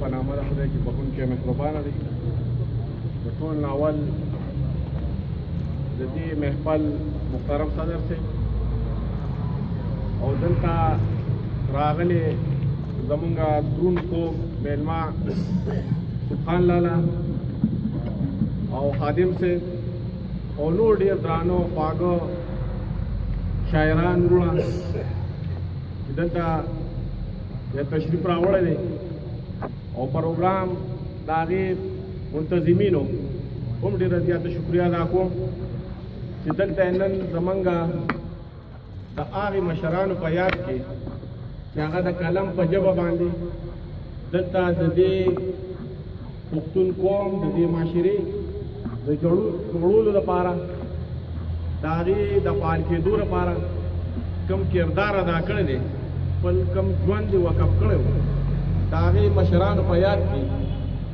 په نامه د خدای چې بخښونکی مهربانه دی. د ټول ناول د دې محفل محترم صدر صاحب او دلته راغلي زمونږ درون خوږ میلمه سبحان لالا او خادم صاحب او نور ډېر درانو خواږه شاعران وروڼه چې دلته تشریف راوړی دی او پروګرام د هغې منتظمینو هم ډېره زیاته شکریه ادا کوم چې دلته نن زمونږ د هغې مشرانو په یاد کې چې هغه د قلم په ژبه باندې دلته د دې پښتون قوم د دې معاشرې د جوړولو لپاره د هغې د فعال کېدو لپاره کوم کردار ادا کړی دی خپل کوم ژوند یې وقف کړی و د هغې مشرانو په یاد کې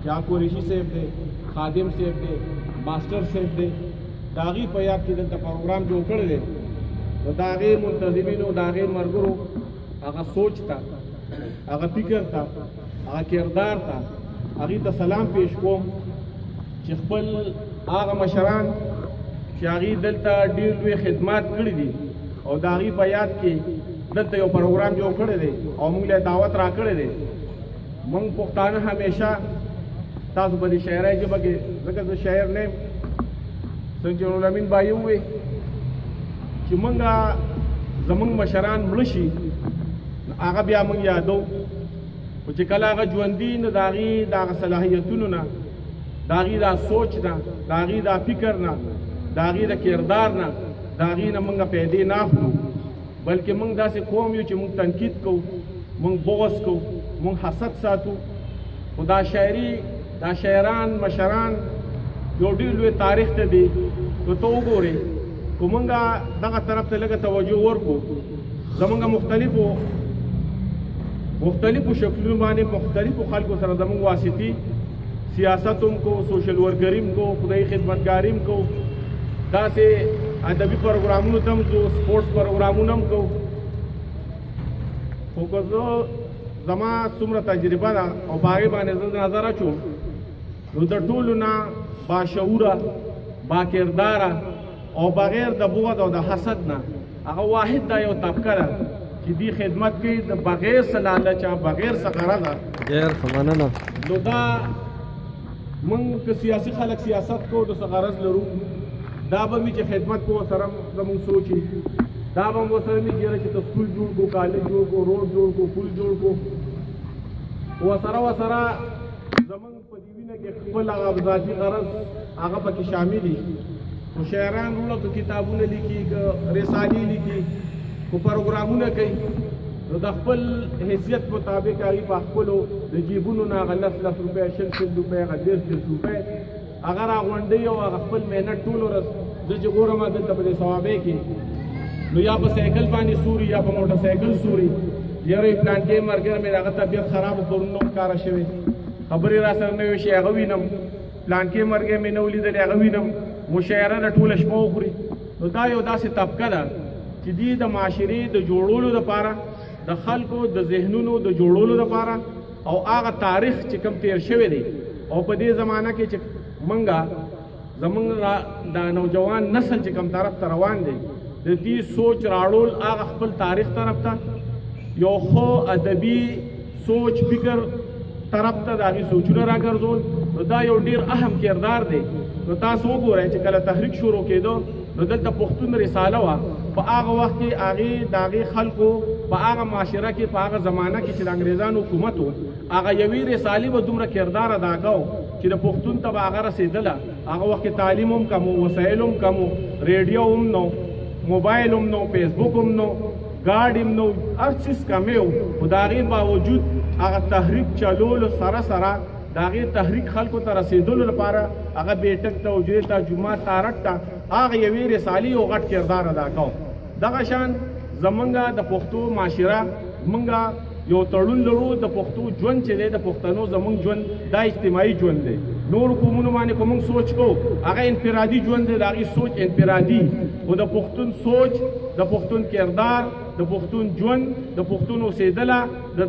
چې قریشي صاحب دی خادم صاحب دی ماسټر صاحب دی د هغې په یاد کې دلته پروګرام جوړ کړی دی نو د هغې منتظمینو د هغې ملګرو هغه سوچ ته هغه فکر ته هغه کردار ته هغې ته سلام پیش کوم چې خپل هغه مشران چې هغې دلته ډېر لوی خدمات کړي دي او د هغې په یاد کې دلته یو پروګرام جوړ کړی دی او موږ له دعوت را کړی دی. موږ پښتانه همیشه تاسو په دې شاعرۍ ژبه کې ځکه زه شاعر نه یم څنګه چې نورالامین بایي ووایي چې موږ زموږ مشران مړه شي هغه بیا موږ یادو خو چې کله هغه ژوندي نو د هغې د هغه صلاحیتونو نه د هغې دا سوچ نه د هغې دا فکر نه د هغې د کردار نه د هغې نه موږ پیدې نه اخلو بلکې موږ داسې قوم یو چې موږ تنقید کوو موږ بغض کوو موږ حسد ساتو. خو دا شاعري دا شاعران مشران یو ډېر لوی تاریخ ته دی نو ته وګورې که موږ دغه طرف ته لږه توجه ورکړو زموږ مختلفو شکلونو باندې مختلفو خلکو سره زموږ واسطي سیاست هم کو سوشل ورکري هم کو خدای خدمتګاري هم کو داسې ادبي پروګرامونو ته هم ځو سپورټس پروګرامونه هم کوو خو که زه زما څومره تجربه ده او په هغې باندې زه نظر اچوم نو د ټولو نه باشعوره باکرداره او بغیر د بغض او د حسد نه هغه واحد دا یو طبقه ده چې دې خدمت کوي د بغیر څه لالچه بغیر څه غرضه ډېر ښه مننه. نو دا موږ که سیاسي خلک سیاست کوو د څه غرض لرو دا به وي چې خدمت کو سره زموږ سوچ دا به مو سره وي چې ته سکول جوړ کو کالج جوړ کو روډ جوړ کو پل جوړ کو وسره زموږ په دې وینه کې خپل هغه ذاتي غرض هغه پکې شامل دي. خو شاعران وروڼه که کتابونه لیکي که رسالې لیکي خو پروګرامونه کوي نو د خپل حیثیت مطابق هغې په خپلو د جیبونو نه هغه 10 روپۍ 20 روپۍ هغه 10 روپۍ هغه راغونډوي او هغه خپل محنت ټول ورځ زه چې ګورم دلته په دې ثوابۍ کې نو یا په سایکل باندې سوري یا په موټر سایکل سوري یاره پلانټې ملګری مې هغه طبیعت خراب پرون نو ښکاره شوی خبرې را سره نه وي شي هغه وینم پلانټې ملګری مې نه ولیدلی هغه وینم مشاعره د ټوله شپه وخوري. نو دا یو داسې طبقه ده چې دې د معاشرې د جوړولو دپاره د خلکو د ذهنونو د جوړولو دپاره او هغه تاریخ چې کوم تیر شوی دی او په دې زمانه کې چې زمونږ د نوجوان نسل چې کوم طرف ته روان دی د دې سوچ راړول هغه خپل تاریخ طرف ته یو ښه ادبي سوچ فکر طرف ته د هغې سوچونه راګرځول نو دا یو ډېر اهم کردار دی. نو تاسو وګورئ چې کله تحریک شروع کېدو نو دلته پښتون رساله وه په هغه وخت کې هغې د هغې خلکو په هغه معاشره کې په هغه زمانه کې چې د انګریزانو حکومت و هغه یوې رسالې به دومره کردار ادا کوو چې د پښتون ته به هغه رسېدله. هغه وخت کې تعلیم هم کم و وسایل هم کم و ریډیو هم نو موبایل هم نو فیسبوک هم نو ګاډ هم نو هر څیز کمې و خو د هغې باوجود هغه تحریک چلولو سره د هغې تحریک خلکو ته رسېدلو لپاره هغه بیټک ته حجرې ته جومات تارک ته هغه یوې رسالې یو غټ کردار ادا کوو. دغه شان زمونږ د پښتو معاشره مونږ یو تړون لرو د پښتو ژوند چې دی د پښتنو زمونږ ژوند دا اجتماعي ژوند دی. نور قومونو باندې که مونږ سوچ کوو هغه انفرادي ژوند دی د هغې سوچ انفرادي خو د پښتون سوچ د پښتون کردار د پښتون ژوند د پښتون اوسېدله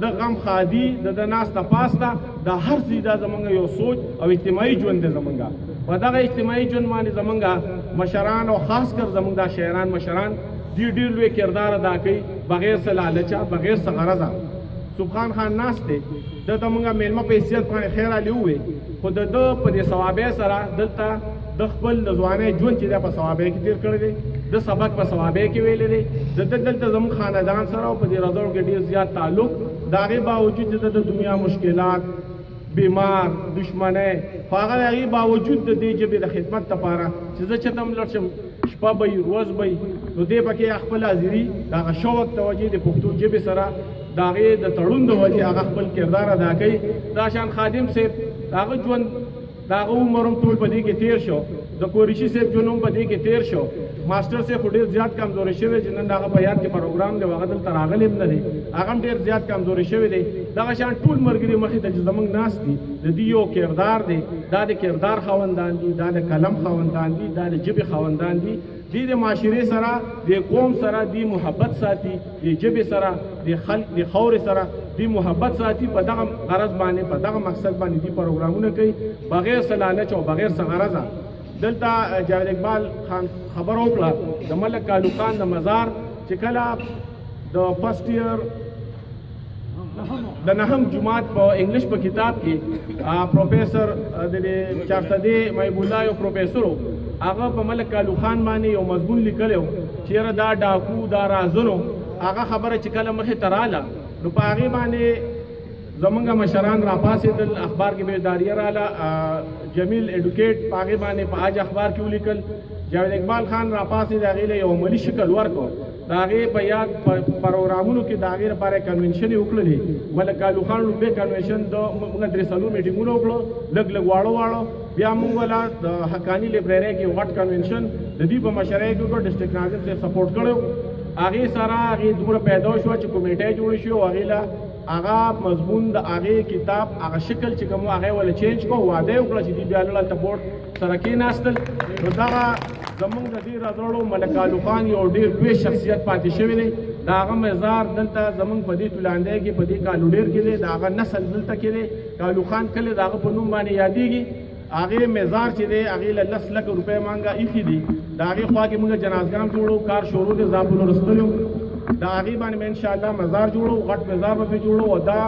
د غم خادي د ناسته پاسته د هر څه دا زمونږ یو سوچ او اجتماعي ژوند دی زمونږ په دغه اجتماعي ژوند باندې زمونږ مشران او خاص کر زمونږ دا شاعران مشران ډېر لوی کردار ادا کوي بغیر څه لالچه بغیر څه غرضه سبحان خان ناست دی دلته مونږ میلمه په حیثیت باندې خیر علي ووې خو د ده په دې ثوابۍ سره دلته د خپل د ځوانۍ ژوند چې دی په ثوابۍ کې تېر کړی دی د سبق په ثوابۍ کې ویلی دی د ده دلته زموږ خاندان سره او په دې رضاو کې ډېر زیات تعلق د هغې باوجود چې د دنیا مشکلات بیمار دشمنۍ خو هغه د هغې باوجود د دې ژبې د خدمت لپاره چې زه چېرته هم لاړ شم شپه به وي ورځ به وي نو دې پکې خپل حاضري د هغه شوق توجه د پښتو ژبې سره د هغې د تړون د وجې هغه خپل کردار ادا کوي دا شان خادم صاحب د هغه ژوند د هغه عمر هم ټول په دې کې تېر شو د قریشي صاحب ژوند هم په دې کې تېر شو ماسټر صاحب خو ډېر زیات کمزوری شوی چې نن د هغه په یاد کې پروګرام دی هغه دلته راغلی هم نه دی هغه هم ډېر زیات کمزوری شوی دی دغه شان ټول ملګري مخې ته چې زموږ ناست دي د دې یو کردار دی دا د کردار خاوندان دي دا د قلم خاوندان دي دا د ژبې خاوندان دي دی د معاشرې سره د قوم سره دی محبت ساتي د ژبې سره د خلق د خاورې سره دی محبت ساتي په دغه غرض باندې په دغه مقصد باندې دی پروګرامونه کوي بغیر څه لالچ او بغیر څه غرضه دلته جاوید اقبال خان خبر وکړه د ملک کالو خان د مزار چې کله د فرست ایئر د نهم جماعت په انګلیش په کتاب کې پروفیسر د چارسدی محب الله یو پروفیسر هغه په ملک کالو خان باندې یو مضمون لیکلی و چېرې دا ډاکو دا رازونو هغه خبره چې کله مخې ته راله نو په هغې باندې زمونږ مشران راپاڅېدل اخبار کې بیداریه راله جمیل ایډوکیټ په هغې باندې په آج اخبار کې ولیکل جاوید اقبال خان راپاڅېد هغې له یو عملي شکل ورکړو د هغې په یاد پروګرامونو کې د هغې لپاره کنونشن یې وکړلې ملک کالو خان لومبی کنونشن د موږ 3 میټینګونه وکړو لږ واړه بیا موږ ولا د حقاني لایبررۍ کې غټ کنونشن د دې په مشرۍ کې وکړو ډسټرکټ ناظم صاحب سپورټ کړی هغې سره هغې دومره پیدا شوه چې کمیټۍ جوړه شوه او هغې له هغه مضمون د هغې کتاب هغه شکل چې کوم هغې وله چینج کړو واده یې وکړه چې دوی بیا هلته بورډ سره کېناستل نو دغه زمونږ د دې رازوړو ملک کالو خان یو ډېر لوی شخصیت پاتې شوی دی د هغه مزار دلته زمونږ په دې تولاندی کې په دې کالو ډېر کې دی د هغه نسل دلته کې دی کالو خان کله د هغه په نوم باندې یادېږي هغې مزار چې دی هغې له 10 لک روپۍ مانګه ایښي دي د هغې خوا کې موږ جنازګان جوړو کار شروع دی زابلو رستلو د هغې باندې به انشاءالله مزار جوړو غټ مزار به پرې جوړو او دا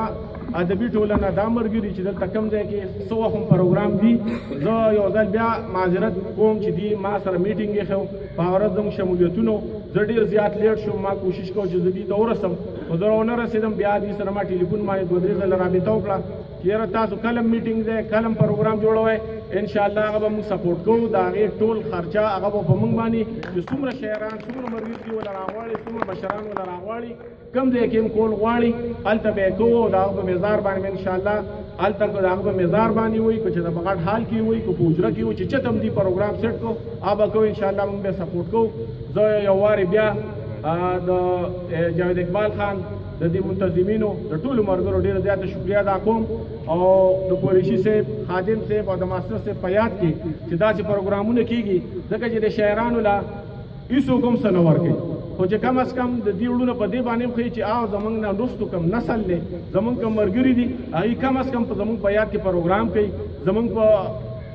ادبي ټولنه دا مرګري چې دلته کوم ځای کې څه وخت هم پروګرام دي زه یو ځل بیا معذرت کوم چې دی ما سره میټینګ یې ښه په هغه ورځ زموږ شمولیتونو زه ډېر زیات لیټ شوم ما کوشش کوم چې زه دې ته ورسم خو زه ونه رسېدم بیا دې سره ما ټلیفون باندې 2-3 ځله رابطه وکړه چې یاره تاسو کلم میټینګ دی کلم پروګرام جوړوئ انشاءالله هغه به موږ سپورټ کوو د هغې ټول خرچه هغه به په موږ باندې چې څومره شاعران څومره مرویز دي وله راغواړي څومره مشران وله راغواړي کوم ځای کې هم کول غواړي هلته به یې کوو او د هغه په مزار باندې به انشاءالله هلته که د هغه په مزار باندې وي که چې د بغټ حال کې وي که په حجره کې وي چې چېرته هم دې پروګرام سیټ کړو هغه به کوو انشاءالله موږ به سپورټ کوو زه یو وارې بیا د جاوید اقبال خان د دې منتظمینو د ټولو ملګرو ډېره زیاته شکریه ادا کوم او د قریشي صاحب خادم صاحب او د ماسټر صاحب په یاد کې چې داسې پروګرامونه کېږي ځکه چې د شاعرانو له هېڅوک هم څه نه ورکوي خو چې کم از کم د دې وړونه په دې باندې هم ښیي چې زموږ نه وروستو کوم نسل دی زموږ کوم ملګري دي هغوی کم از کم په زموږ په یاد کې پروګرام کوي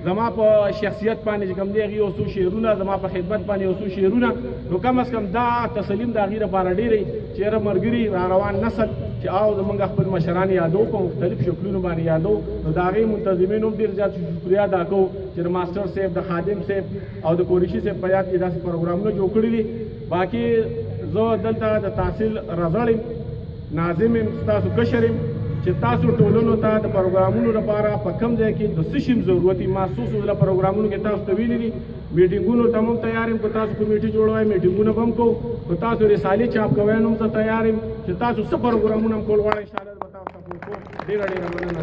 زما په شخصیت باندې چې کوم دی هغې یو څو شعرونه زما په خدمت باندې یو څو شعرونه نو کم از کم دا تسلیم د هغې لپاره ډېر دی چې یاره ملګري را روان نسل چې زموږ خپل مشران یادو په مختلف شکلونو باندې یادو نو د هغې منتظمینو هم ډېر زیات شکریه ادا کوو چې د ماسټر صاحب د خادم صاحب او د قریشي صاحب په یاد کې داسې پروګرامونه جوړ کړي دي باقي زه دلته د تحصیل رزړ یم ناظم یم ستاسو کشر یم چې تاسو ټولنو ته د پروګرامونو لپاره په کم ځای کې د څه شي ضرورت وي ما څو څه پروګرامونو کې تاسو ته ویلي دي میټینګونو ته هم تیار یم که تاسو کمیټي جوړوئ میټینګونه به هم کوو که تاسو رسالې چاپ کوئ نو هم زه تیار یم چې تاسو څه پروګرامونه هم کول غواړئ انشاءالله به تاسو سپورټ کوو ډېره مننه